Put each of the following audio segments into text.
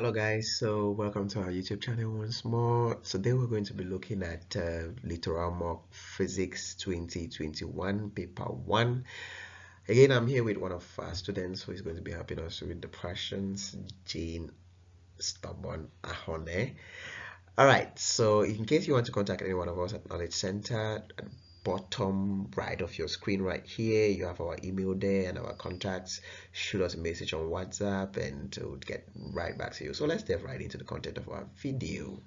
Hello guys, so welcome to our YouTube channel once more. Today we're going to be looking at Littoral Mock Physics 2021 paper 1. Again, I'm here with one of our students who is going to be helping us with the questions, Jane Stubborn Ahone. Alright, so in case you want to contact any one of us at Knowledge Center, at the bottom right of your screen right here, you have our email there and our contacts. Shoot us a message on WhatsApp and we'll get right back to you. So let's dive right into the content of our video.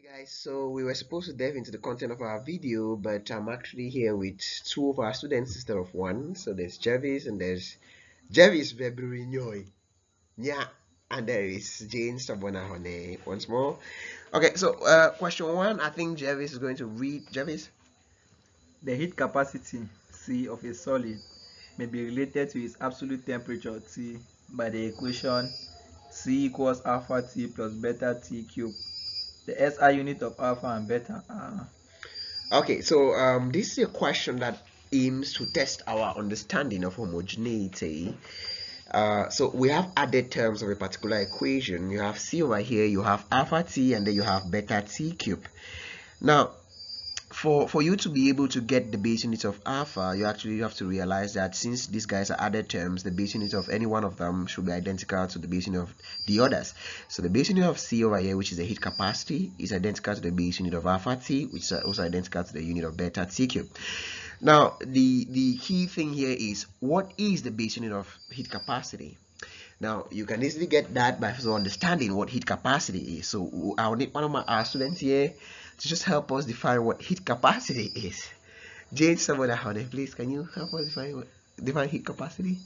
Guys, so we were supposed to dive into the content of our video, but I'm actually here with two of our students instead of one. So there's Jervis and there's Jervis Vebrinoy. Yeah, and there is Jane Sabonahone once more. Okay, so question one, I think Jervis is going to read. Jervis? The heat capacity C of a solid may be related to its absolute temperature T by the equation C equals alpha T plus beta T cubed. The SI unit of alpha and beta are... Okay, so this is a question that aims to test our understanding of homogeneity. So we have added terms of a particular equation. You have C over here, you have alpha T, and then you have beta T cubed. Now, for you to be able to get the base unit of alpha, you actually have to realize that since these guys are added terms, the base unit of any one of them should be identical to the base unit of the others. So the base unit of C over here, which is the heat capacity, is identical to the base unit of alpha T, which is also identical to the unit of beta T cubed. Now, the key thing here is, what is the base unit of heat capacity? Now, you can easily get that by understanding what heat capacity is. So I'll need one of our students here to just help us define what heat capacity is. Jane Sabonahone, please, can you help us define heat capacity?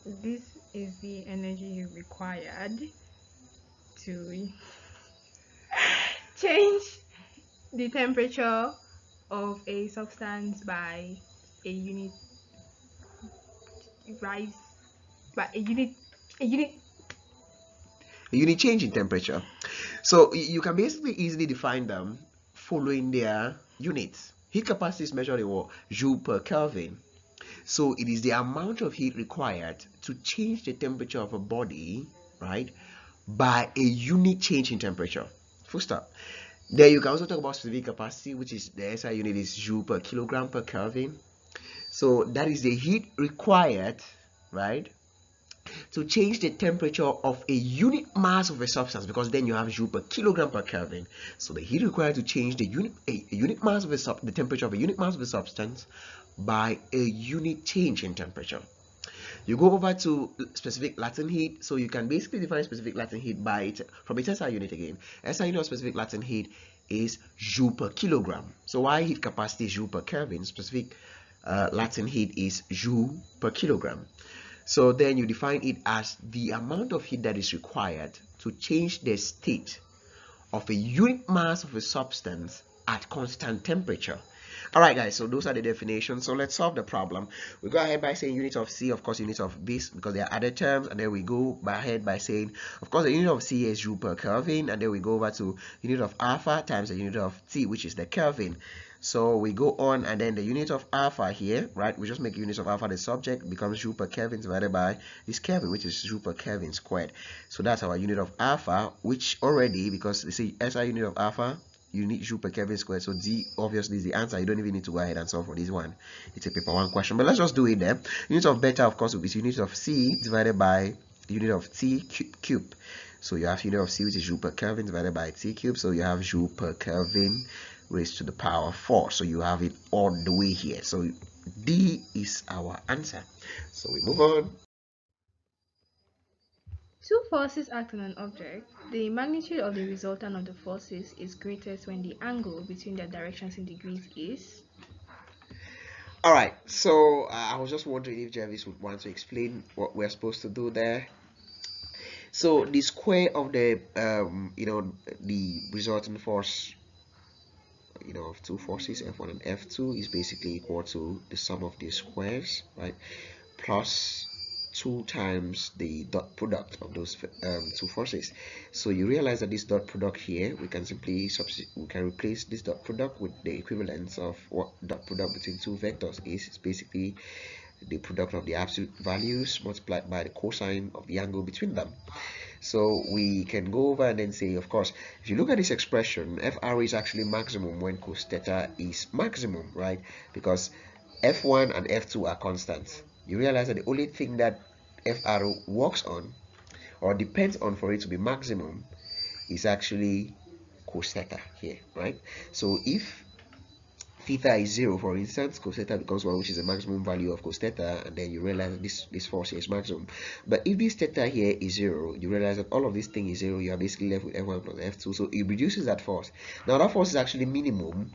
This is the energy required to change the temperature of a substance by a unit change in temperature. So you can basically easily define them following their units. Heat capacity is measured in what? Joule per Kelvin. So it is the amount of heat required to change the temperature of a body, right, by a unit change in temperature. Full stop. There you can also talk about specific capacity, which is the SI unit is joule per kilogram per Kelvin. So that is the heat required, right, to change the temperature of a unit mass of a substance, because then you have joule per kilogram per Kelvin. So the heat required to change the unit mass of the temperature of a unit mass of a substance by a unit change in temperature. You go over to specific latent heat, so you can basically define specific latent heat by from its SI unit again. SI unit of specific latent heat is joule per kilogram. So why heat capacity is joule per Kelvin, specific latent heat is joule per kilogram. So then you define it as the amount of heat that is required to change the state of a unit mass of a substance at constant temperature. Alright guys, so those are the definitions. So let's solve the problem. We go ahead by saying unit of C, of course unit of this, because they are added terms, and then we go ahead by saying, of course, the unit of C is joule per Kelvin, and then we go over to unit of alpha times the unit of T, which is the Kelvin. So we go on, and then the unit of alpha here, right, we just make units of alpha the subject, becomes joule per Kelvin divided by this Kelvin, which is joule per Kelvin squared. So that's our unit of alpha, which already, because you see SI unit of alpha, you need joule per Kelvin squared, so D obviously is the answer. You don't even need to go ahead and solve for this one. It's a paper 1 question, but let's just do it there. Unit of beta, of course, is unit of C divided by the unit of T cube. So you have unit of C, which is joule per Kelvin divided by T cube. So you have joule per Kelvin raised to the power 4. So you have it all the way here. So D is our answer. So we move on. Two forces act on an object. The magnitude of the resultant of the forces is greatest when the angle between their directions in degrees is... All right, so I was just wondering if Jervis would want to explain what we're supposed to do there. So the square of the the resultant force, of two forces, F1 and F2, is basically equal to the sum of these squares, right, plus 2 times the dot product of those two forces. So you realize that this dot product here, we can simply replace this dot product with the equivalence of what dot product between two vectors is. It's basically the product of the absolute values multiplied by the cosine of the angle between them. So we can go over and then say, of course, if you look at this expression, FR is actually maximum when cos theta is maximum, right? Because F1 and F2 are constants. You realize that the only thing that FR works on or depends on for it to be maximum is actually cos theta here, right? So if theta is 0, for instance, cos theta becomes 1, which is the maximum value of cos theta, and then you realize this force here is maximum. But if this theta here is 0, you realize that all of this thing is 0, you are basically left with F1 plus F2, so it reduces that force. Now that force is actually minimum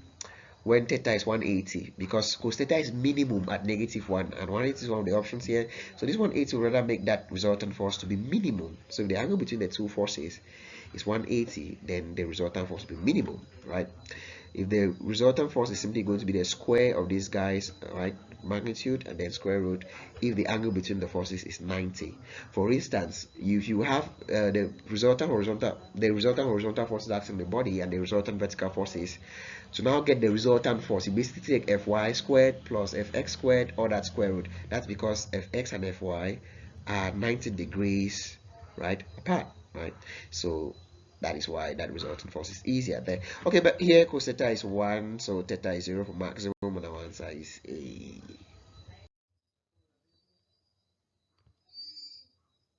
when theta is 180, because cos theta is minimum at -1, and 180 is one of the options here. So this 180 will rather make that resultant force to be minimum. So if the angle between the two forces is 180, then the resultant force will be minimum, right? If the resultant force is simply going to be the square of these guys, right, magnitude and then square root, if the angle between the forces is 90. For instance, if you have the resultant horizontal forces acting on the body and the resultant vertical forces, to now get the resultant force, you basically take Fy squared plus Fx squared, or that square root. That's because Fx and Fy are 90 degrees, right, apart, right? So that is why that resultant force is easier there. Okay, but here cos theta is 1, so theta is 0 for maximum, and our answer is A.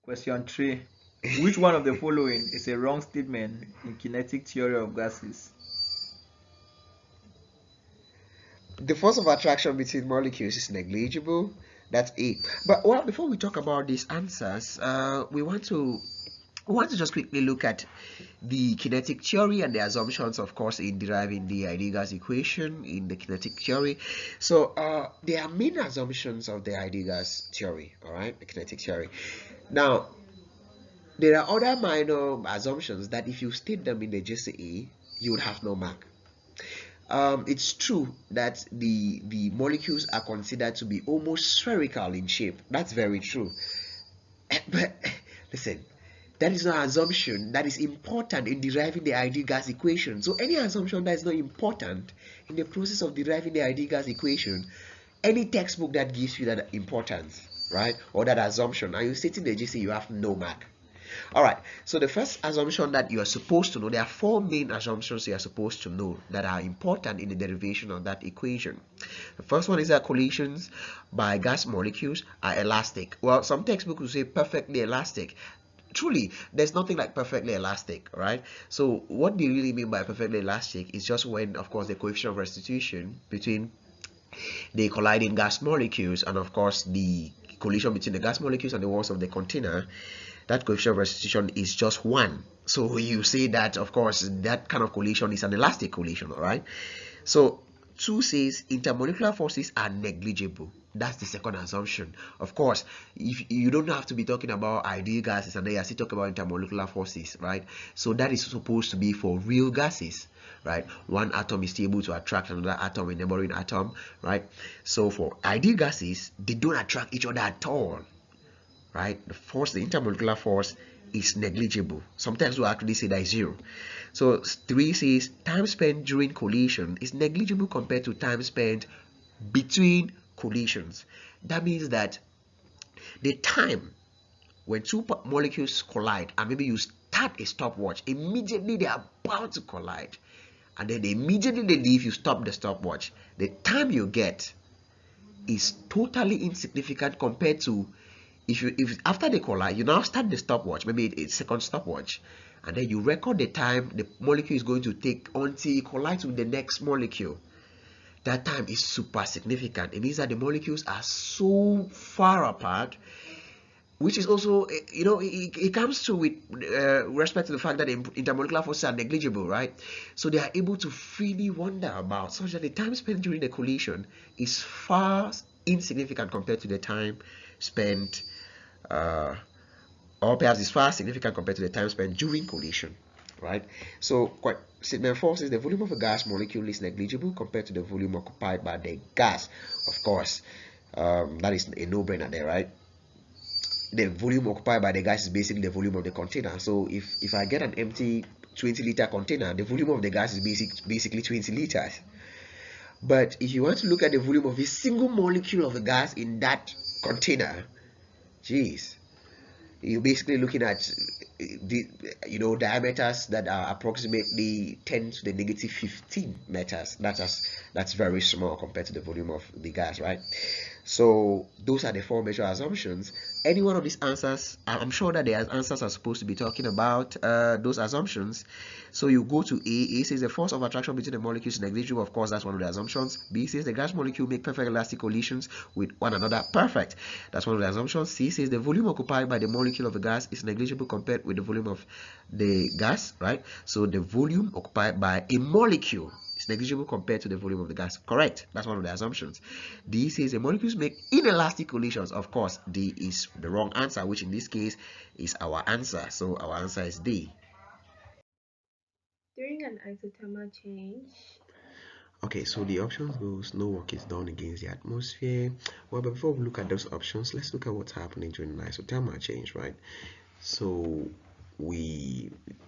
Question 3. Which one of the following is a wrong statement in kinetic theory of gases? The force of attraction between molecules is negligible. That's A. But well, before we talk about these answers, we want to just quickly look at the kinetic theory and the assumptions, of course, in deriving the ideal gas equation in the kinetic theory. So there are main assumptions of the ideal gas theory, all right, the kinetic theory. Now, there are other minor assumptions that if you state them in the GCE, you would have no mark. It's true that the molecules are considered to be almost spherical in shape. That's very true. But listen, that is not an assumption that is important in deriving the ideal gas equation. So any assumption that is not important in the process of deriving the ideal gas equation, any textbook that gives you that importance, right, or that assumption, and you state in the GC, you have no mark. All right, so the first assumption that you are supposed to know, there are 4 main assumptions you are supposed to know that are important in the derivation of that equation. The first one is that collisions by gas molecules are elastic. Well, some textbooks will say perfectly elastic. Truly, there's nothing like perfectly elastic, right? So what they really mean by perfectly elastic is just when, of course, the coefficient of restitution between the colliding gas molecules and, of course, the collision between the gas molecules and the walls of the container, that coefficient of restitution is just 1. So you say that, of course, that kind of collision is an elastic collision, all right? So 2 says intermolecular forces are negligible. That's the second assumption. Of course, if you don't have to be talking about ideal gases and then you still talk about intermolecular forces, right? So that is supposed to be for real gases, right? One atom is still able to attract another atom, a neighboring atom, right? So for ideal gases, they don't attract each other at all, right? The force, the intermolecular force, is negligible. Sometimes we'll actually say that is 0. So 3 says time spent during collision is negligible compared to time spent between collisions. That means that the time when 2 molecules collide and maybe you start a stopwatch, immediately they are about to collide, and then immediately they leave, you stop the stopwatch, the time you get is totally insignificant compared to if after they collide you now start the stopwatch, maybe it's second stopwatch, and then you record the time the molecule is going to take until it collides with the next molecule. That time is super significant. It means that the molecules are so far apart, which is also, it comes to with respect to the fact that the intermolecular forces are negligible, right? So they are able to freely wander about, such that the time spent during the collision is far insignificant compared to the time spent or perhaps is far significant compared to the time spent during collision, right? So statement 4 says the volume of a gas molecule is negligible compared to the volume occupied by the gas. Of course, that is a no-brainer there, right? The volume occupied by the gas is basically the volume of the container. So if I get an empty 20-liter container, the volume of the gas is basically 20 liters. But if you want to look at the volume of a single molecule of the gas in that container, geez, you're basically looking at diameters that are approximately 10 to the negative 15 meters. That's very small compared to the volume of the gas, right? So those are the four major assumptions. Any one of these answers, I'm sure that the answers are supposed to be talking about those assumptions. So you go to A. A says the force of attraction between the molecules is negligible. Of course, that's one of the assumptions. B says the gas molecule make perfect elastic collisions with one another. Perfect. That's one of the assumptions. C says the volume occupied by the molecule of the gas is negligible compared with the volume of the gas, right? So the volume occupied by a molecule is negligible compared to the volume of the gas. Correct. That's one of the assumptions. D says the molecules make inelastic collisions. Of course, D is the wrong answer, which in this case is our answer. So our answer is D. During an isothermal change, Okay, so the options goes no work is done against the atmosphere. Well, but before we look at those options, let's look at what's happening during an isothermal change, right? So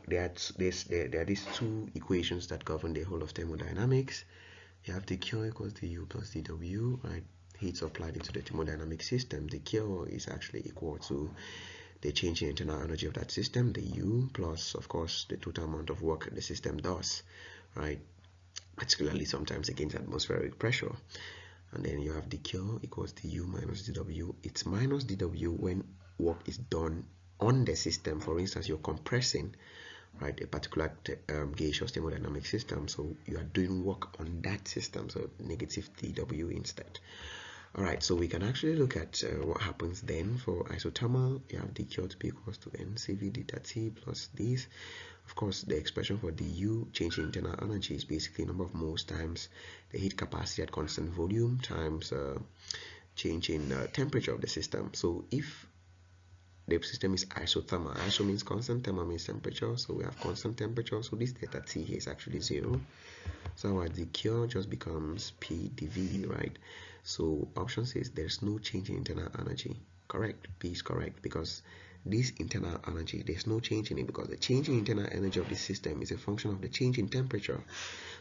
there are these two equations that govern the whole of thermodynamics. You have the Q equals the U plus dW, right? Heat supplied into the thermodynamic system. The Q is actually equal to the change in internal energy of that system, the U, plus of course the total amount of work the system does, right? Particularly sometimes against atmospheric pressure. And then you have dq equals du minus dw. It's minus dw when work is done on the system. For instance, you're compressing, right, a particular gaseous thermodynamic system, so you are doing work on that system, so negative dw instead. All right, so we can actually look at what happens then for isothermal. You have dq to be equals to ncv delta T plus this. Of course, the expression for du, change in internal energy, is basically number of moles times the heat capacity at constant volume times change in temperature of the system. So if the system is isothermal, iso means constant, thermal means temperature, so we have constant temperature, so this delta T here is actually 0. So our dq just becomes P dV, right? So option says there's no change in internal energy. Correct. B is correct, because this internal energy, there's no change in it, because the change in internal energy of the system is a function of the change in temperature.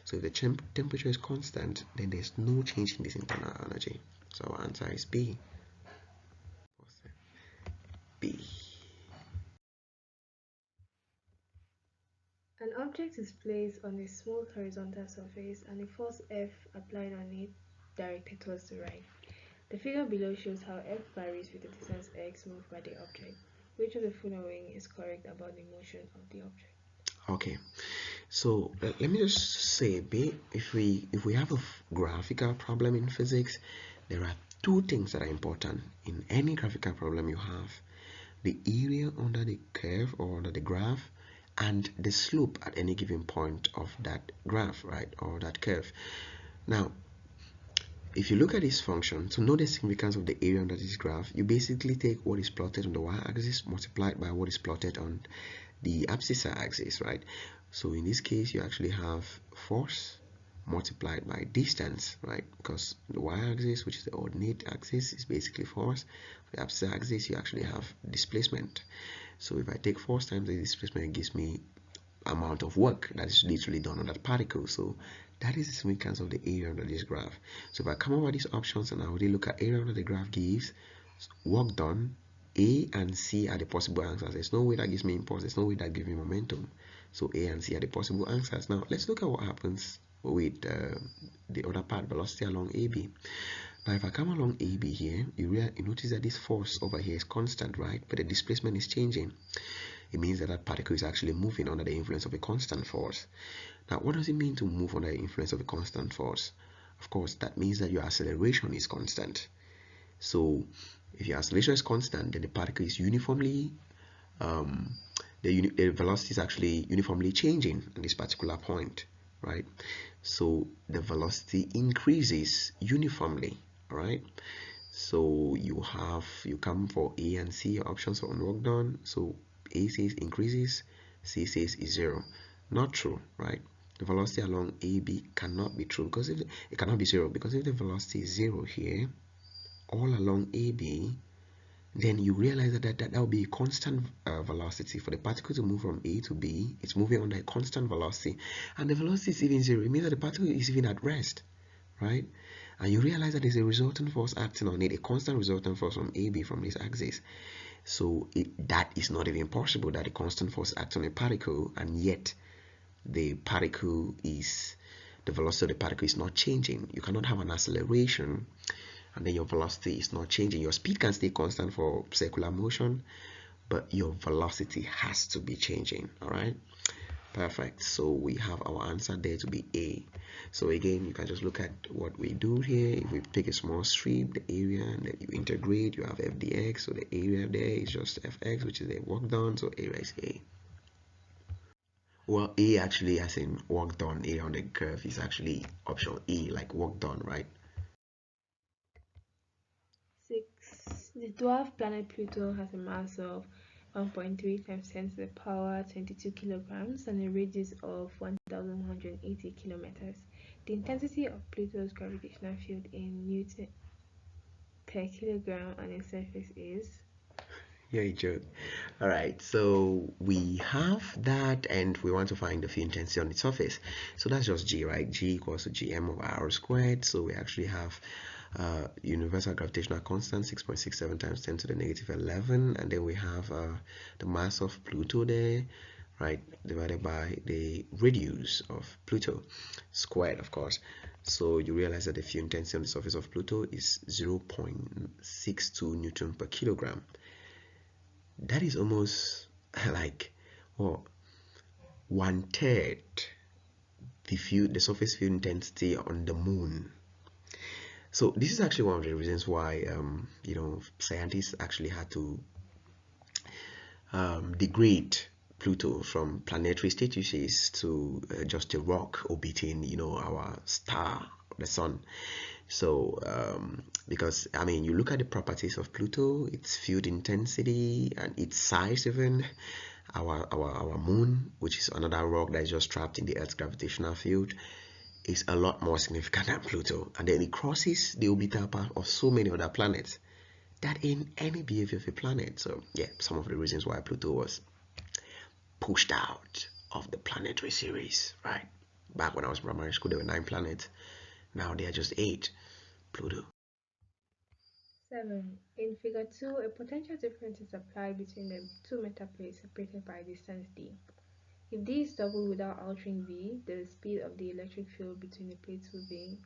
So if the temperature is constant, then there's no change in this internal energy. So our answer is B. B. an object is placed on a smooth horizontal surface and a force F applied on it directed towards the right. The figure below shows how F varies with the distance x moved by the object. Which of the following is correct about the motion of the object? Okay, so let me just say a bit. If we have a graphical problem in physics, there are two things that are important in any graphical problem you have: the area under the curve or under the graph, and the slope at any given point of that graph, right, or that curve. Now, if you look at this function, to know the significance of the area under this graph, you basically take what is plotted on the y-axis multiplied by what is plotted on the abscissa axis, right? So in this case, you actually have force multiplied by distance, right? Because the y-axis, which is the ordinate axis, is basically force. The abscissa axis, you actually have displacement. So if I take force times the displacement, it gives me amount of work that is literally done on that particle. So that is the significance of the area under this graph. So if I come over these options and I already look at area under the graph gives work done, A and C are the possible answers. There's no way that gives me impulse, there's no way that gives me momentum. So A and C are the possible answers. Now let's look at what happens with the other part, velocity along AB. Now if I come along AB here, you notice that this force over here is constant, right? But the displacement is changing. It means that that particle is actually moving under the influence of a constant force. Now, what does it mean to move under the influence of a constant force? Of course, that means that your acceleration is constant. So, if your acceleration is constant, then the particle is uniformly, the velocity is actually uniformly changing at this particular point, right? So, the velocity increases uniformly, right? So you come for A and C options on work done. So A says increases, C says is 0. Not true, right? The velocity along AB cannot be true, because it cannot be 0, because if the velocity is 0 here all along AB, then you realize that will be a constant velocity. For the particle to move from A to B, it's moving under a constant velocity, and the velocity is even 0. It means that the particle is even at rest, right? And you realize that there's a resultant force acting on it, a constant resultant force from AB, from this axis. So that is not even possible, that a constant force acts on a particle and yet the velocity of the particle is not changing. You cannot have an acceleration and then your velocity is not changing. Your speed can stay constant for circular motion, but your velocity has to be changing. All right, perfect. So we have our answer there to be A. So again, you can just look at what we do here. If we take a small strip, the area, and then you integrate, you have f dx. So the area there is just fx, which is the work done. So area is A. Well, A actually, as in work done, A on the curve is actually option E, like work done, right? 6. The dwarf planet Pluto has a mass of 1.3 times 10 to the power 22 kilograms and a radius of 1,180 kilometers. The intensity of Pluto's gravitational field in Newton per kilogram on its surface is. Yeah, you joke. All right, so we have that, and we want to find the field intensity on its surface. So that's just G, right? G equals to Gm over R squared. So we actually have universal gravitational constant 6.67 times 10 to the negative 11, and then we have the mass of Pluto there, right, divided by the radius of Pluto squared, of course. So you realize that the field intensity on the surface of Pluto is 0.62 Newton per kilogram. That is almost like, well, 1/3 the surface field intensity on the moon. So this is actually one of the reasons why scientists actually had to degrade Pluto from planetary statuses to just a rock orbiting our star, the sun. So because I mean, you look at the properties of Pluto, its field intensity and its size, even our moon, which is another rock that is just trapped in the Earth's gravitational field, is a lot more significant than Pluto, and then it crosses the orbital path of so many other planets that in any behavior of a planet. So yeah, some of the reasons why Pluto was pushed out of the planetary series, right? Back when I was in primary school, there were 9 planets. Now there are just 8. Pluto. 7. In figure 2, a potential difference is applied between the two metal plates separated by a distance d. If d is doubled without altering v, the speed of the electric field between the plates will be.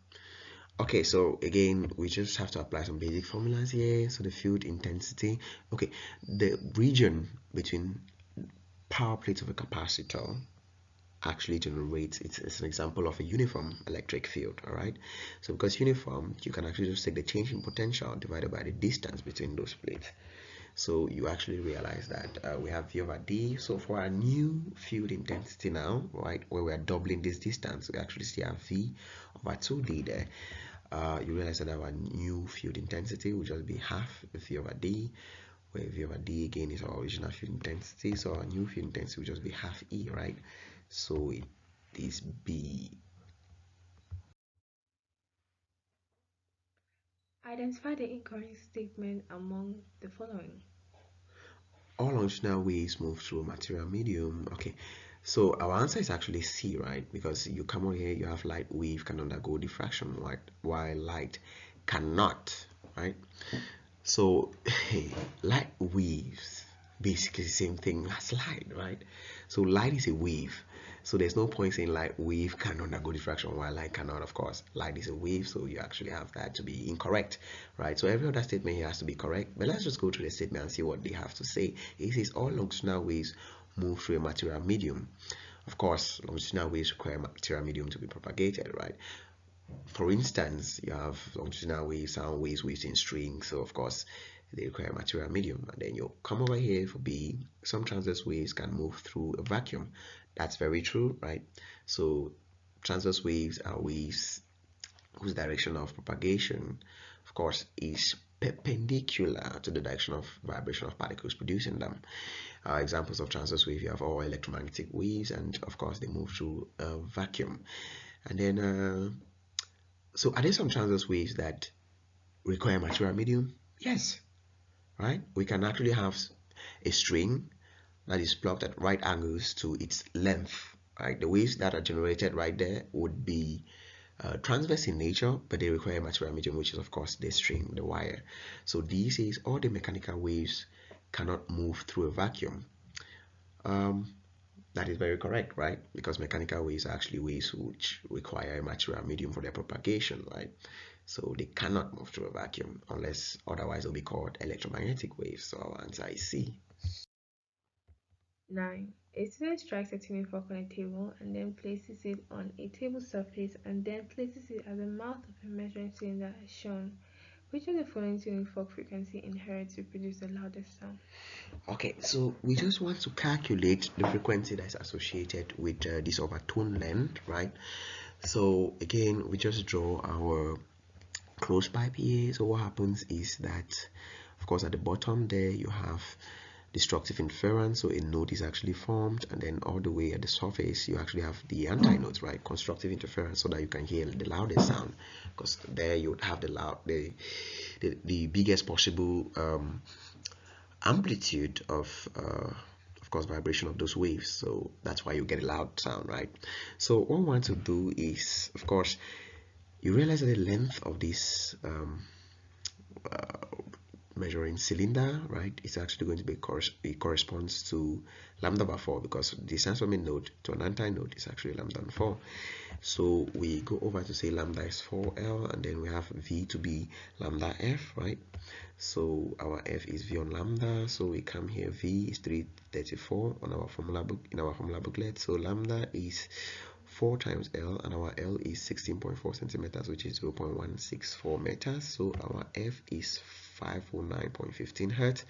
Okay, so again, we just have to apply some basic formulas here. So the field intensity, okay, the region between power plates of a capacitor actually generates, it's an example of a uniform electric field. All right, so because uniform, you can actually just take the change in potential divided by the distance between those plates. So you actually realize that we have V over D. So for our new field intensity now, right, where we're doubling this distance, we actually see our V over 2D there. You realize that our new field intensity will just be half V over D, where V over D again is our original field intensity. So our new field intensity will just be half E, right? So it is B. Identify the incorrect statement among the following. All longitudinal waves move through material medium. Okay, so our answer is actually C, right? Because you come over here, you have light wave can undergo diffraction, while light cannot, right? So light waves basically the same thing as light, right? So light is a wave. So there's no point saying light wave can undergo diffraction while light cannot. Of course, light is a wave, so you actually have that to be incorrect, right? So every other statement here has to be correct. But let's just go to the statement and see what they have to say. It says all longitudinal waves move through a material medium. Of course, longitudinal waves require material medium to be propagated, right? For instance, you have longitudinal waves, sound waves, waves in strings. So of course, they require material medium. And then you come over here for B. Some transverse waves can move through a vacuum. That's very true, right? So transverse waves are waves whose direction of propagation, of course, is perpendicular to the direction of vibration of particles producing them. Examples of transverse waves, you have all electromagnetic waves, and of course they move through a vacuum. And then so are there some transverse waves that require material medium? Yes, right? We can actually have a string that is plucked at right angles to its length, right? The waves that are generated right there would be transverse in nature, but they require material medium, which is of course the string, the wire. So this is all the mechanical waves cannot move through a vacuum. That is very correct, right? Because mechanical waves are actually waves which require a material medium for their propagation, right? So they cannot move through a vacuum unless otherwise they'll be called electromagnetic waves. So our answer is C. 9. A student strikes a tuning fork on a table and then places it on a table surface and then places it at the mouth of a measuring cylinder as shown. Which of the following tuning fork frequency in hertz will produce the loudest sound? Okay, so we just want to calculate the frequency that's associated with this overtone length, right? So again, we just draw our closed pipe here. So what happens is that, of course, at the bottom there you have destructive interference, so a node is actually formed, and then all the way at the surface you actually have the antinodes, right? Constructive interference, so that you can hear the loudest sound, because there you would have the biggest possible amplitude of course vibration of those waves, so that's why you get a loud sound, right? So what we want to do is, of course, you realize that the length of this measuring cylinder, right, is actually going to be it corresponds to lambda by 4, because the distance from a node to an antinode is actually lambda by 4. So we go over to say lambda is 4L, and then we have V to be lambda F, right? So our F is V on lambda, so we come here, V is 334 on our formula book, in our formula booklet. So lambda is 4 times L, and our L is 16.4 centimeters, which is 0.164 meters. So our F is 509.15 hertz,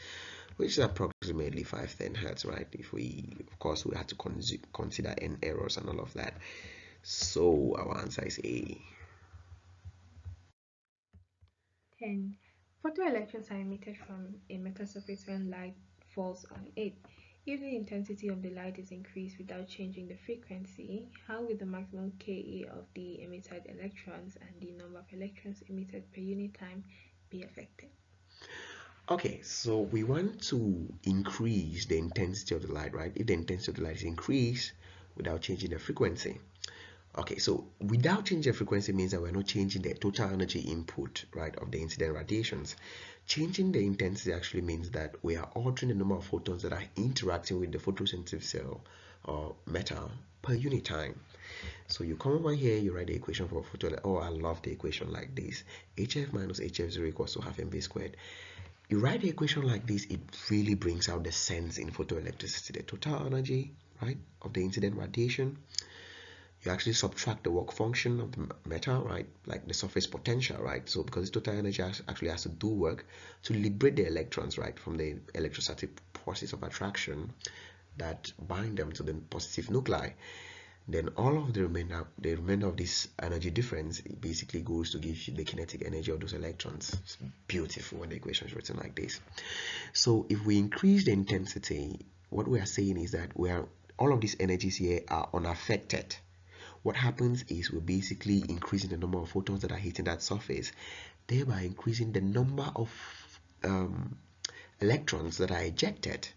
which is approximately 510 hertz, right? If we, of course, we had to consider n errors and all of that. So our answer is A. 10. Photoelectrons are emitted from a metal surface when light falls on it. If the intensity of the light is increased without changing the frequency, how will the maximum Ka of the emitted electrons and the number of electrons emitted per unit time be affected? Okay, so we want to increase the intensity of the light, right? If the intensity of the light is increased without changing the frequency. Okay, so without changing the frequency means that we're not changing the total energy input, right, of the incident radiations. Changing the intensity actually means that we are altering the number of photons that are interacting with the photosensitive cell or metal per unit time. So you come over here, you write the equation for photo. Oh, I love the equation like this. HF minus HF0 equals to half mv squared. You write the equation like this, it really brings out the sense in photoelectricity, the total energy, right, of the incident radiation. You actually subtract the work function of the metal, right, like the surface potential, right? So because total energy actually has to do work to liberate the electrons, right, from the electrostatic forces of attraction that bind them to the positive nuclei. Then all of the remainder of this energy difference basically goes to give you the kinetic energy of those electrons. It's beautiful when the equation is written like this. So if we increase the intensity, what we are saying is that all of these energies here are unaffected. What happens is we're basically increasing the number of photons that are hitting that surface, thereby increasing the number of electrons that are ejected.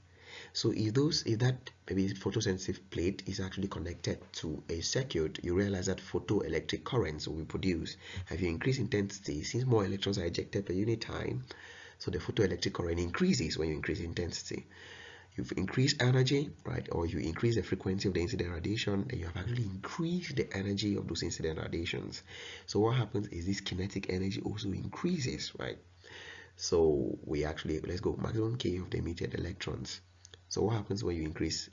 So if that maybe photosensitive plate is actually connected to a circuit, you realize that photoelectric currents will be produced. If you increase intensity, since more electrons are ejected per unit time, so the photoelectric current increases when you increase intensity. You've increased energy, right, or you increase the frequency of the incident radiation, then you have actually increased the energy of those incident radiations. So what happens is this kinetic energy also increases, right? So we actually, let's go maximum K of the emitted electrons. So what happens when you increase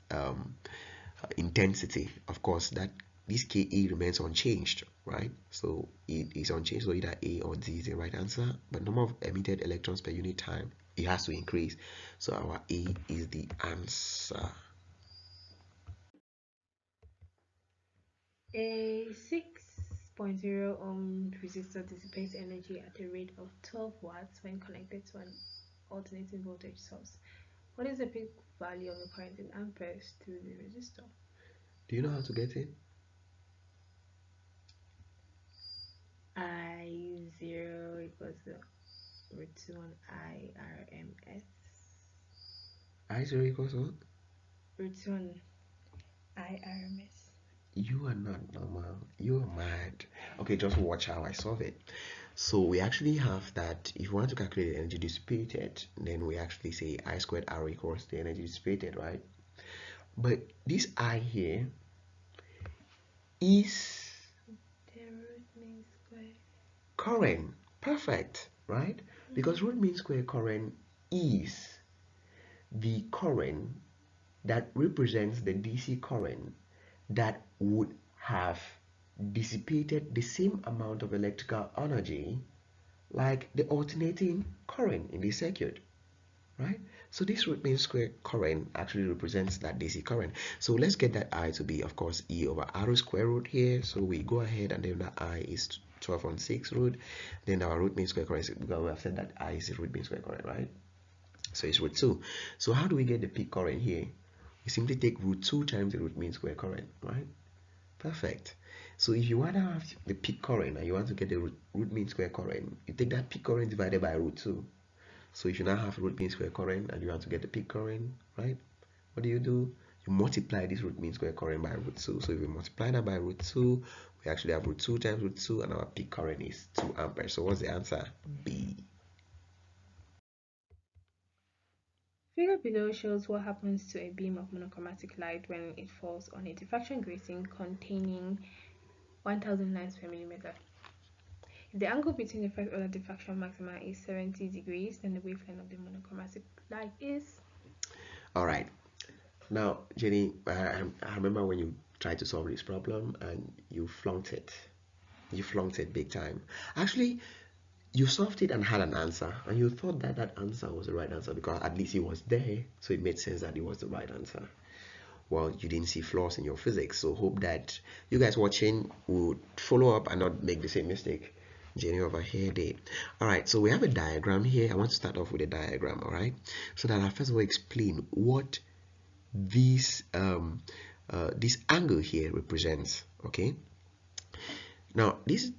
intensity? Of course, that this Ke remains unchanged, right? So it is unchanged, so either A or D is the right answer. But number of emitted electrons per unit time, it has to increase. So our A is the answer. A 6.0 ohm resistor dissipates energy at a rate of 12 watts when connected to an alternating voltage source. What is the peak value of the current in amperes through the resistor? Do you know how to get it? I0 equals the root 2 on IRMS. I0 equals what? Root 2 on IRMS. You are not normal. You are mad. Okay, just watch how I solve it. So we actually have that if we want to calculate the energy dissipated, then we actually say I squared R equals the energy dissipated, right? But this I here is The root mean square. current. Perfect, right? Because root mean square current is the current that represents the DC current that would have dissipated the same amount of electrical energy like the alternating current in the circuit, right? So this root mean square current actually represents that DC current. So let's get that I to be, of course, E over R square root here. So we go ahead and then that I is 12 on 6 root. Then our root mean square current, because we have said that I is the root mean square current, right? So it's root 2. So how do we get the peak current here? We simply take root 2 times the root mean square current, right? Perfect. So if you want to have the peak current and you want to get the root mean square current, you take that peak current divided by root 2. So if you now have root mean square current and you want to get the peak current, right? What do? You multiply this root mean square current by root 2. So if we multiply that by root 2, we actually have root 2 times root 2 and our peak current is 2 amperes. So what's the answer? B. Figure below shows what happens to a beam of monochromatic light when it falls on a diffraction grating containing 1000 lines per millimeter. If the angle between the first order diffraction maxima is 70 degrees, then the wavelength of the monochromatic light is. All right. Now, Jenny, I remember when you tried to solve this problem and you flunked it. You flunked it big time. Actually, you solved it and had an answer, and you thought that that answer was the right answer because at least it was there, so it made sense that it was the right answer. Well, you didn't see flaws in your physics, so hope that you guys watching would follow up and not make the same mistake Jenny over here did. All right, so we have a diagram here. I want to start off with a diagram, all right, so that I'll first of all explain what this angle here represents. Okay, now these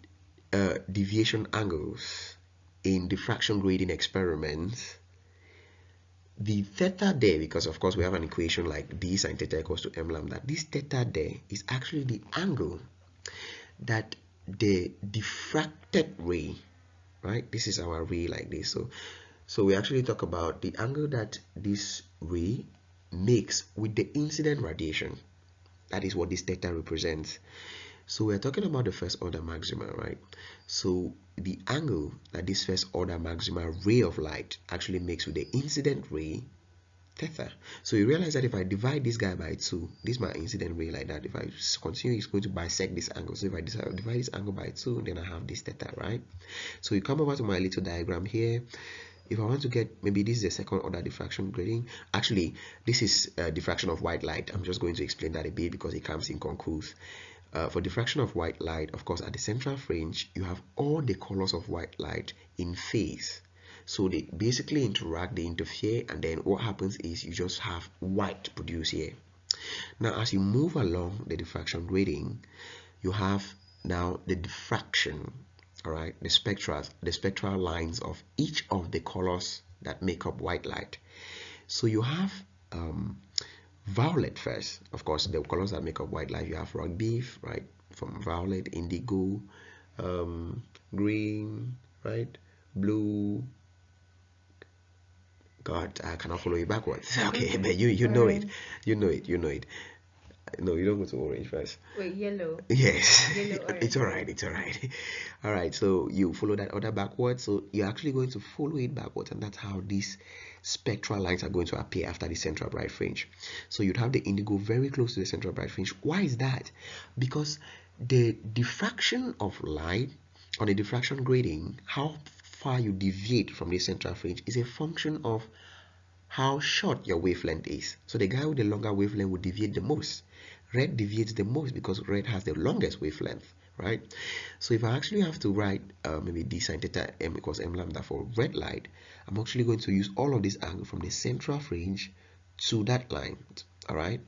deviation angles in diffraction grating experiments, the theta there, because of course we have an equation like d sine theta equals to m lambda, this theta there is actually the angle that the diffracted ray, right, this is our ray like this, so we actually talk about the angle that this ray makes with the incident radiation. That is what this theta represents. So we're talking about the first order maxima, right? So the angle that this first order maxima ray of light actually makes with the incident ray, theta. So you realize that if I divide this guy by 2, this is my incident ray like that. If I continue, it's going to bisect this angle. So if I divide this angle by 2, then I have this theta, right? So you come over to my little diagram here. If I want to get, maybe this is the second order diffraction grating. Actually, this is diffraction of white light. I'm just going to explain that a bit because it comes in conclusive. For diffraction of white light, of course, at the central fringe, you have all the colors of white light in phase. So they basically interact, they interfere, and then what happens is you just have white produced here. Now, as you move along the diffraction grating, you have now the diffraction, all right, the spectral lines of each of the colors that make up white light. So you have violet first. Of course, the colors that make up white light, you have rock beef, right, from violet, indigo, green, right, blue. God, I cannot follow you backwards. Okay, but you know it. You know it. No, you don't go to orange first. Wait, yellow. Yes. Yellow, orange. It's all right. All right, so you follow that order backwards. So you're actually going to follow it backwards, and that's how these spectral lines are going to appear after the central bright fringe. So you'd have the indigo very close to the central bright fringe. Why is that? Because the diffraction of light on the diffraction grating, how far you deviate from the central fringe, is a function of how short your wavelength is. So the guy with the longer wavelength will deviate the most. Red deviates the most because red has the longest wavelength, right? So if I actually have to write maybe d sine theta m equals m lambda for red light, I'm actually going to use all of this angle from the central fringe to that line. All right,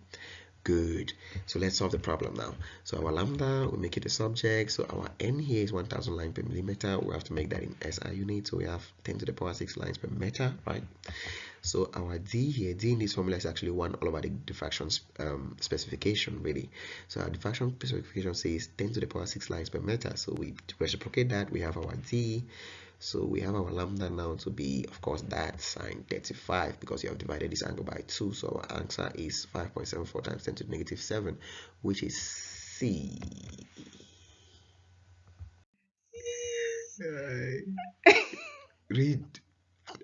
good. So let's solve the problem now. So our lambda, we make it a subject. So our n here is 1000 lines per millimeter. We have to make that in SI units. So we have 10 to the power 6 lines per meter, right? So our D here, D in this formula is actually 1 all over the diffraction specification, really. So our diffraction specification says 10 to the power 6 lines per meter. So we reciprocate that, we have our D. So we have our lambda now to be, of course, that sine 35, because you have divided this angle by 2. So our answer is 5.74 times 10 to the negative 7, which is C. Read.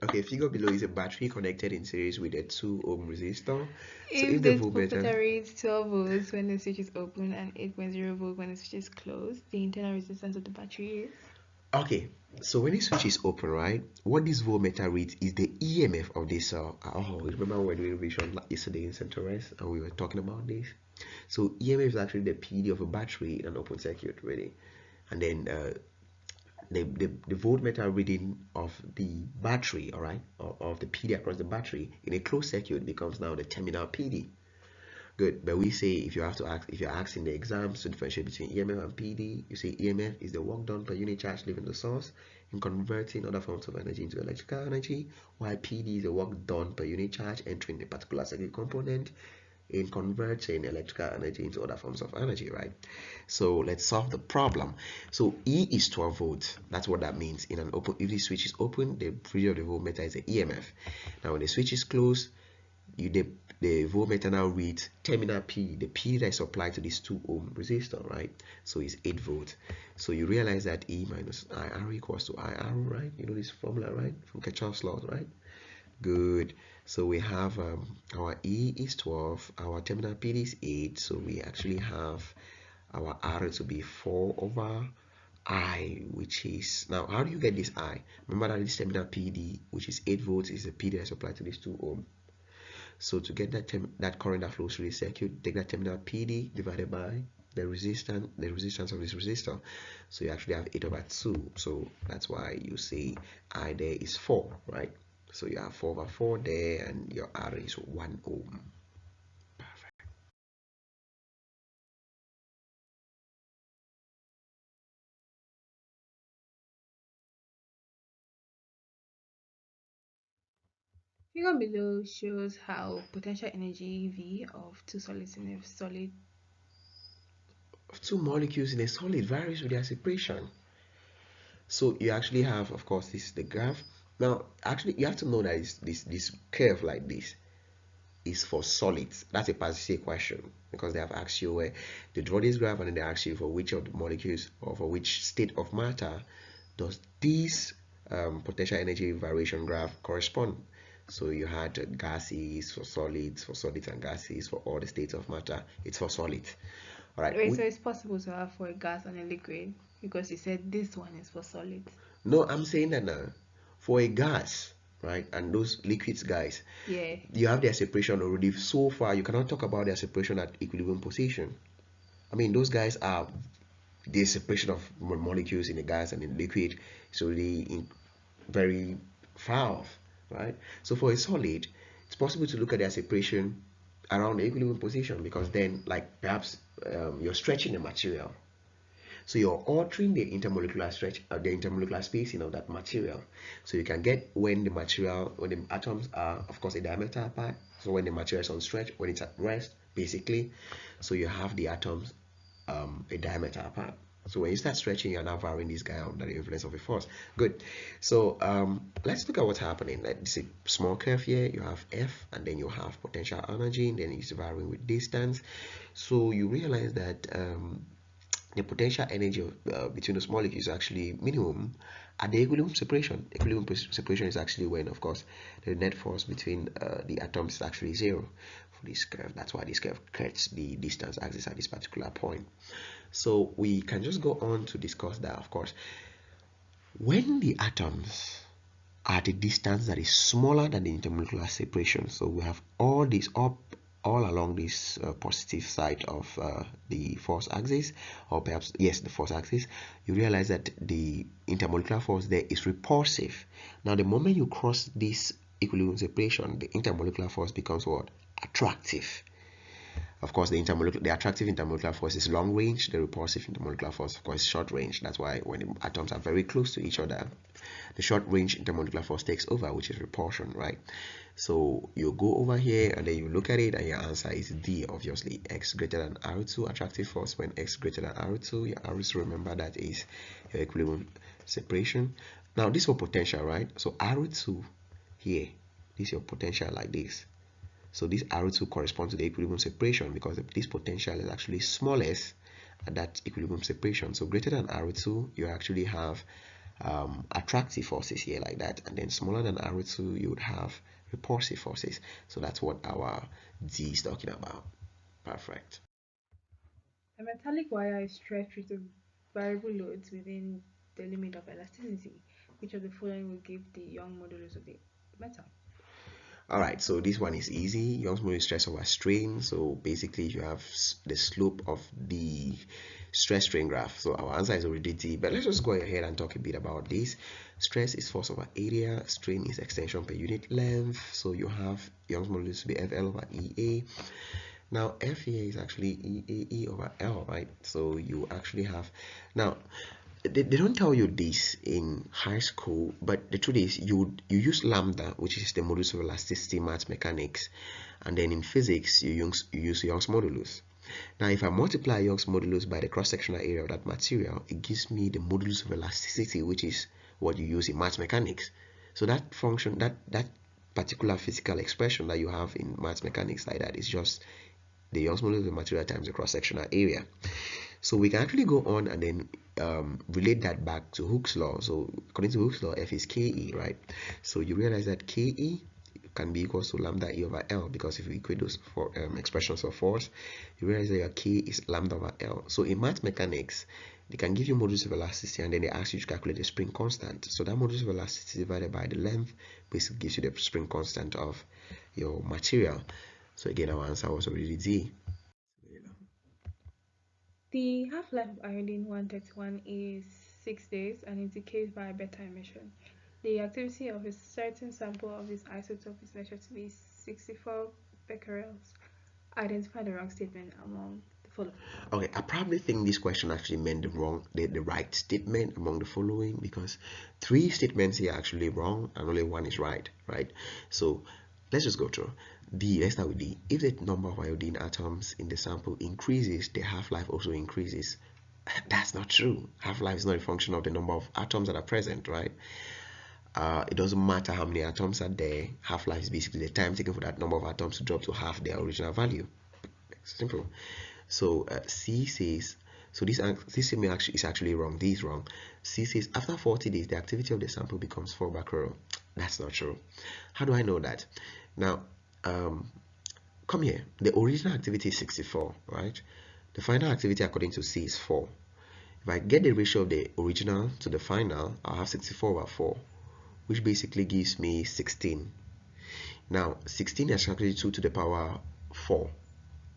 Okay, figure below is a battery connected in series with a 2 ohm resistor. So If if the this voltmeter, potential reads 12 volts when the switch is open and 8.0 volt when the switch is closed, the internal resistance of the battery is? okay, so when the switch is open, right, what this voltmeter reads is the EMF of this remember we were doing revision yesterday in Central Rest and we were talking about this. So EMF is actually the PD of a battery in an open circuit, really. And then the voltmeter reading of the battery, all right, of the PD across the battery in a closed circuit becomes now the terminal PD. Good, but we say if you have to ask, if you're asking the exams to differentiate between EMF and PD, you say EMF is the work done per unit charge leaving the source in converting other forms of energy into electrical energy, while PD is the work done per unit charge entering a particular circuit component in converting electrical energy into other forms of energy, right? So let's solve the problem. So E is 12 volts. That's what that means. In an open, if the switch is open, the value of the voltmeter is the EMF. Now when the switch is closed, the voltmeter now reads terminal P, the P that is applied to this 2 ohm resistor, right? So it's 8 volts. So you realize that E minus IR equals to IR, right? You know this formula, right? From Kirchhoff's law, right? Good. So we have our E is 12, our terminal PD is 8, so we actually have our R to be 4 over I, which is, now how do you get this I? Remember that this terminal PD, which is 8 volts, is the PD that is applied to this 2 ohm. So to get that current that flows through the circuit, take that terminal PD divided by the resistance of this resistor. So you actually have 8 over 2. So that's why you say I there is 4, right? So you have 4 over 4 there, and your R is 1 ohm. Perfect. Figure below shows how potential energy V of two solids in a solid. Two molecules in a solid varies with their separation. So you actually have, of course, this is the graph. Now, actually, you have to know that this curve like this is for solids. That's a partial question, because they have asked you where they draw this graph and then they ask you for which of the molecules or for which state of matter does this potential energy variation graph correspond. So you had gases for solids and gases for all the states of matter. It's for solids. All right. Wait, so it's possible to have for a gas and a liquid because you said this one is for solids. No, I'm saying that now for a gas, right, and those liquids, guys, Yeah. you have their separation already. So far, you cannot talk about their separation at equilibrium position. I mean, those guys are the separation of molecules in a gas and in liquid is already very far off, right? So for a solid, it's possible to look at their separation around the equilibrium position, because then, like, perhaps you're stretching the material. So you're altering the intermolecular the intermolecular spacing of that material. So you can get when the atoms are, of course, a diameter apart. So when the material is on stretch, when it's at rest, basically. So you have the atoms a diameter apart. So when you start stretching, you're now varying this guy under the influence of a force. Good. So let's look at what's happening. Like, this is a small curve here. You have F, and then you have potential energy, and then it's varying with distance. So you realize that the potential energy between those molecules is actually minimum at the equilibrium separation. Equilibrium separation is actually when, of course, the net force between the atoms is actually 0 for this curve. That's why this curve cuts the distance axis at this particular point. So we can just go on to discuss that, of course. When the atoms are at a distance that is smaller than the intermolecular separation, so we have all this up all along this positive side of the force axis, or perhaps, yes, the force axis, you realize that the intermolecular force there is repulsive. Now, the moment you cross this equilibrium separation, the intermolecular force becomes what? Attractive. Of course, the attractive intermolecular force is long range. The repulsive intermolecular force, of course, is short range. That's why when the atoms are very close to each other, the short range intermolecular force takes over, which is repulsion, right? So you go over here and then you look at it, and your answer is D, obviously. X greater than R2, attractive force when X greater than R2. Your R2, remember, that is your equilibrium separation. Now this for potential, right? So R2 here, this is your potential like this. So this R2 corresponds to the equilibrium separation because this potential is actually smallest at that equilibrium separation. So greater than R2, you actually have attractive forces here like that, and then smaller than R2, you would have repulsive forces. So that's what our D is talking about. Perfect. A metallic wire is stretched with variable loads within the limit of elasticity. Which of the following will give the Young modulus of the metal? Alright, so this one is easy. Young's modulus stress over strain. So basically you have the slope of the stress strain graph. So our answer is already D, but let's just go ahead and talk a bit about this. Stress is force over area, strain is extension per unit length. So you have Young's modulus to be FL over EA. Now F here is actually EAE over L, right? So you actually have, now they don't tell you this in high school, but the truth is you use lambda, which is the modulus of elasticity, math mechanics, and then in physics you use Young's modulus. Now if I multiply Young's modulus by the cross-sectional area of that material, it gives me the modulus of elasticity, which is what you use in math mechanics. So that function, that particular physical expression that you have in math mechanics like that is just the Young's modulus of the material times the cross-sectional area. So we can actually go on and then relate that back to Hooke's law. So according to Hooke's law, F is Ke, right? So you realize that Ke can be equals to lambda E over L, because if you equate those for expressions of force, you realize that your K is lambda over L. So in math mechanics, they can give you modulus of elasticity and then they ask you to calculate the spring constant. So that modulus of elasticity divided by the length basically gives you the spring constant of your material. So again, our answer was already D. The half-life of iodine 131 is 6 days and it decays by beta emission. The activity of a certain sample of this isotope is measured to be 64 becquerels. Identify the wrong statement among the following. Okay, I probably think this question actually meant the right statement among the following, because 3 statements here are actually wrong and only 1 is right, right? So let's just go through. D, let's start with D. If the number of iodine atoms in the sample increases, the half-life also increases. That's not true. Half-life is not a function of the number of atoms that are present, right? It doesn't matter how many atoms are there. Half-life is basically the time taken for that number of atoms to drop to half their original value. Simple. So C says, so this statement is actually wrong. This is wrong. C says after 40 days the activity of the sample becomes 4 becquerel. That's not true. How do I know that? Now come here. The original activity is 64, right? The final activity according to C is 4. If I get the ratio of the original to the final, I'll have 64 over 4, which basically gives me 16. Now 16 is actually 2 to the power 4.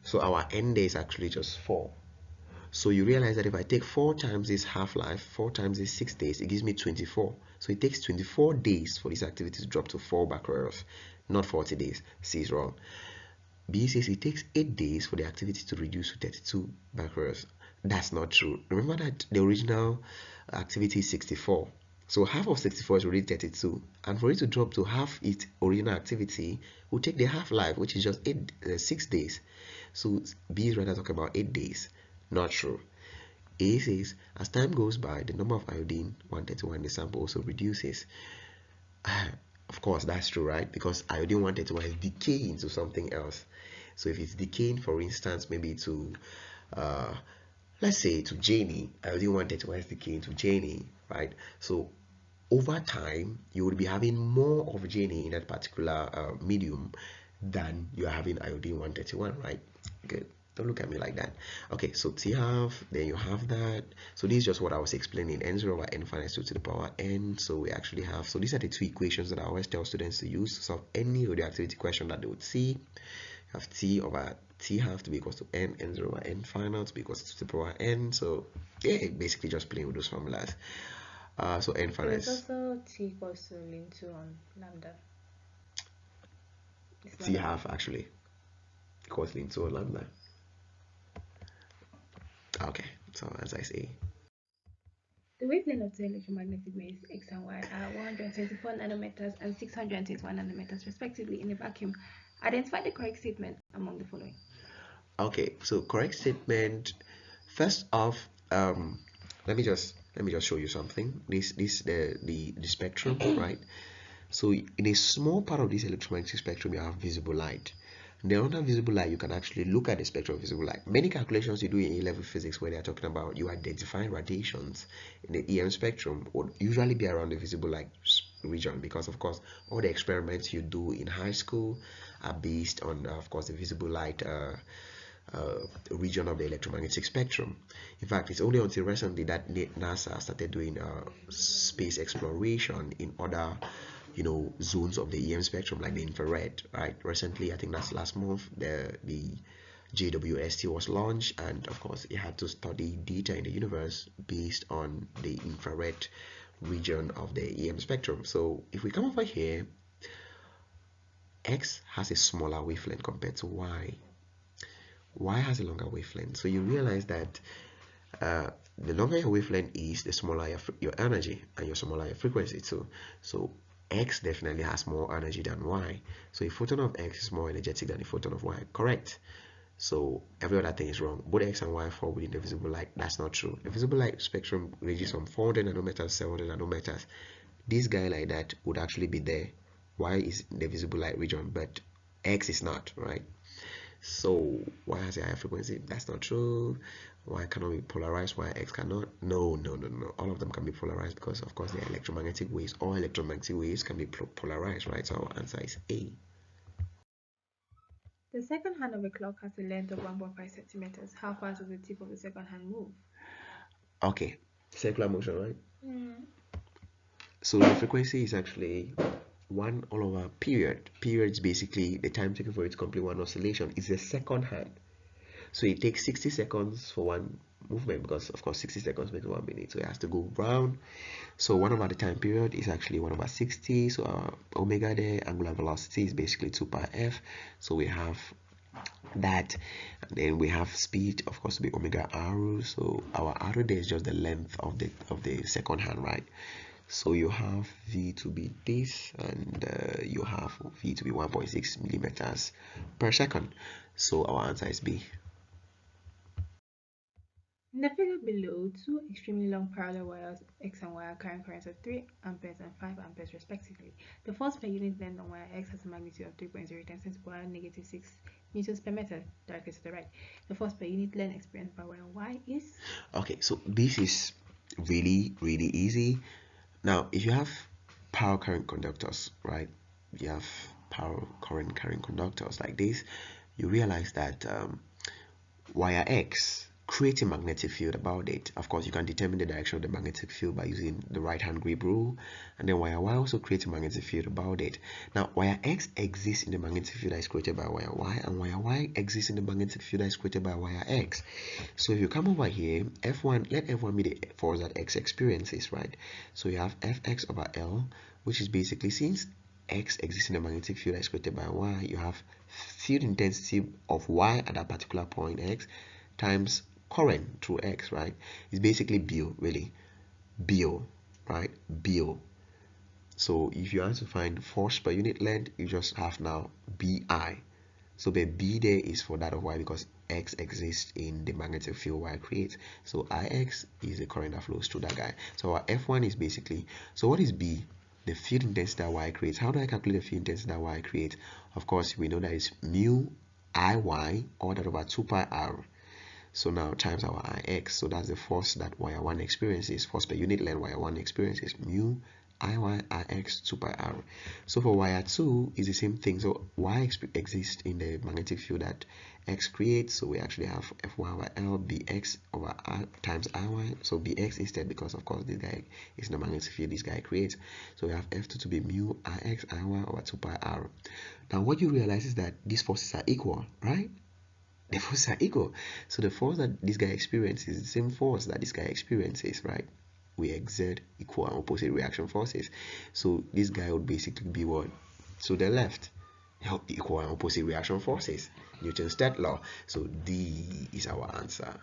So our end day is actually just 4. So you realize that if I take 4 times this half-life, 4 times this 6 days, it gives me 24. So it takes 24 days for this activity to drop to 4 becquerels, not 40 days. C is wrong. B says it takes 8 days for the activity to reduce to 32 becquerels. That's not true. Remember that the original activity is 64. So half of 64 is already 32. And for it to drop to half its original activity, will take the half-life, which is just 6 days. So B is rather talking about 8 days. Not true. A says as time goes by, the number of iodine 131 in the sample also reduces. Of course, that's true, right? Because iodine 131 is decaying into something else. So if it's decaying, for instance, maybe to let's say to Janie, iodine 131 is decaying to Janie, right? So over time, you would be having more of Janie in that particular medium than you're having iodine 131, right? Good. Don't look at me like that. Okay, so T half, then you have that. So this is just what I was explaining. N0 over N finite 2 to the power N. So we actually have, so these are the 2 equations that I always tell students to use to solve any radioactivity question that they would see. You have T over T half to be equals to N, N0 over N final to be equals to the power N. So yeah, basically just playing with those formulas. So N finite. There's also T equals to ln 2 on lambda. T half actually equals ln 2 on lambda. Okay, so answer is A. The wavelength of two electromagnetic waves X and Y are 124 nanometers and 621 nanometers respectively in a vacuum. Identify the correct statement among the following. Okay, so correct statement. First off, let me just show you something. This the spectrum, right? So in a small part of this electromagnetic spectrum, you have visible light. And then under visible light, you can actually look at the spectrum of visible light. Many calculations you do in A-level physics where they are talking about you identifying radiations in the EM spectrum would usually be around the visible light region, because of course all the experiments you do in high school are based on of course the visible light region of the electromagnetic spectrum. In fact, it's only until recently that NASA started doing space exploration in other zones of the EM spectrum, like the infrared. Right, recently, I think that's last month, the JWST was launched, and of course it had to study data in the universe based on the infrared region of the EM spectrum. So if we come over here, X has a smaller wavelength compared to Y has a longer wavelength. So you realize that the longer your wavelength is, the smaller your energy, and your smaller your frequency too. So X definitely has more energy than Y. So a photon of X is more energetic than a photon of Y. Correct. So every other thing is wrong. Both X and Y fall within the visible light. That's not true. The visible light spectrum ranges from 400 nanometers, 700 nanometers. This guy like that would actually be there. Y is in the visible light region, but X is not, right? So Y has a higher frequency. That's not true. Y cannot be polarized. Y X cannot. No, no, no, no. All of them can be polarized because, of course, they are electromagnetic waves. All electromagnetic waves can be polarized, right? So our answer is A. The second hand of a clock has a length of 1.5 centimeters. How fast does the tip of the second hand move? Okay, circular motion, right? Mm. So the frequency is actually 1 all over period. Period is basically the time taken for it to complete one oscillation. It's the second hand. So it takes 60 seconds for one movement, because of course 60 seconds makes 1 minute. So it has to go round. So 1 over the time period is actually 1 over 60. So our omega there, angular velocity, is basically 2 pi f. So we have that, and then we have speed, of course, to be omega r. So our r there is just the length of the second hand, right? So you have v to be this, and you have v to be 1.6 millimeters per second. So our answer is B. In the figure below, two extremely long parallel wires X and Y are carrying currents of 3 amperes and 5 amperes respectively. The force per unit length on wire X has a magnitude of 3.0 times 10 to the power negative 6 newtons per meter, directly to the right. The force per unit length experienced by wire Y is... Okay, so this is really, really easy. Now, if you have power current conductors, right? You have power current carrying conductors like this, you realize that wire X creates a magnetic field about it. Of course, you can determine the direction of the magnetic field by using the right hand grip rule, and then wire Y also creates a magnetic field about it. Now, wire X exists in the magnetic field that is created by wire Y, and wire Y exists in the magnetic field that is created by wire X. So if you come over here, F1, let F1 be the force that X experiences, right? So you have Fx over L, which is basically, since X exists in the magnetic field that is created by Y, you have field intensity of Y at that particular point X times current through X, right? It's basically BO, really. BO, right? BO. So if you want to find force per unit length, you just have now BI. So the B there is for that of Y, because X exists in the magnetic field Y creates. So IX is the current that flows through that guy. So our F1 is basically, so what is B? The field intensity that Y creates. How do I calculate the field intensity that Y creates? Of course, we know that it's mu IY, or that over 2 pi R. So now times our Ix. So that's the force that wire 1 experiences, force per unit length wire 1 experiences, mu Iy Ix 2 pi R. So for wire 2 is the same thing. So Y exists in the magnetic field that X creates. So we actually have Fy over L Bx over R times Iy. So Bx instead, because of course this guy is in the magnetic field this guy creates. So we have F2 to be mu Ix Iy over 2 pi R. Now what you realize is that these forces are equal, right? The forces are equal. So the force that this guy experiences is the same force that this guy experiences, right? We exert equal and opposite reaction forces. So this guy would basically be what? To the left. Equal and opposite reaction forces. Newton's third law. So D is our answer.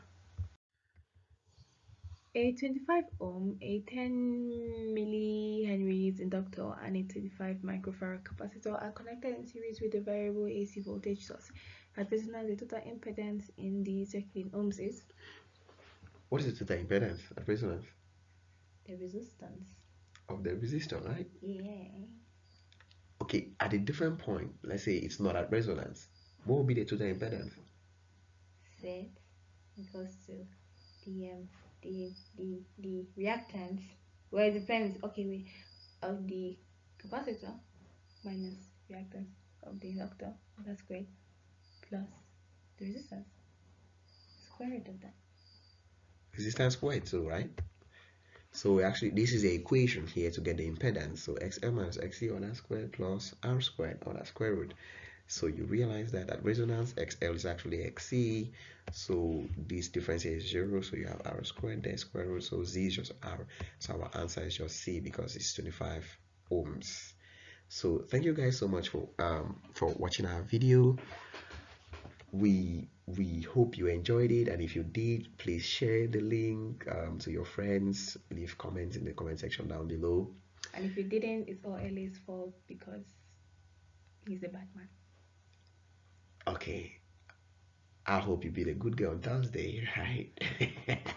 A 25 ohm, a 10 millihenries inductor, and a 25 microfarad capacitor are connected in series with a variable AC voltage source. At resonance, the total impedance in the circuit in ohms is What is the total impedance at resonance the resistance. of the resistor, right? Yeah. Okay, at a different point, let's say it's not at resonance, what will be the total impedance? Z equals to the reactance. Well, it depends. Okay, wait. Of the capacitor minus reactance of the inductor, that's great, plus the resistance, square root of that. Resistance squared, so right? So actually, this is the equation here to get the impedance. So XL minus XC all that squared plus R squared all that square root. So you realize that at resonance, XL is actually XC. So this difference here is 0. So you have R squared there, square root. So Z is just R. So our answer is just C because it's 25 ohms. So thank you guys so much for watching our video. We hope you enjoyed it, and if you did, please share the link to your friends. Leave comments in the comment section down below. And if you didn't, it's all LA's fault because he's a bad man. Okay, I hope you be the good girl on Thursday, right?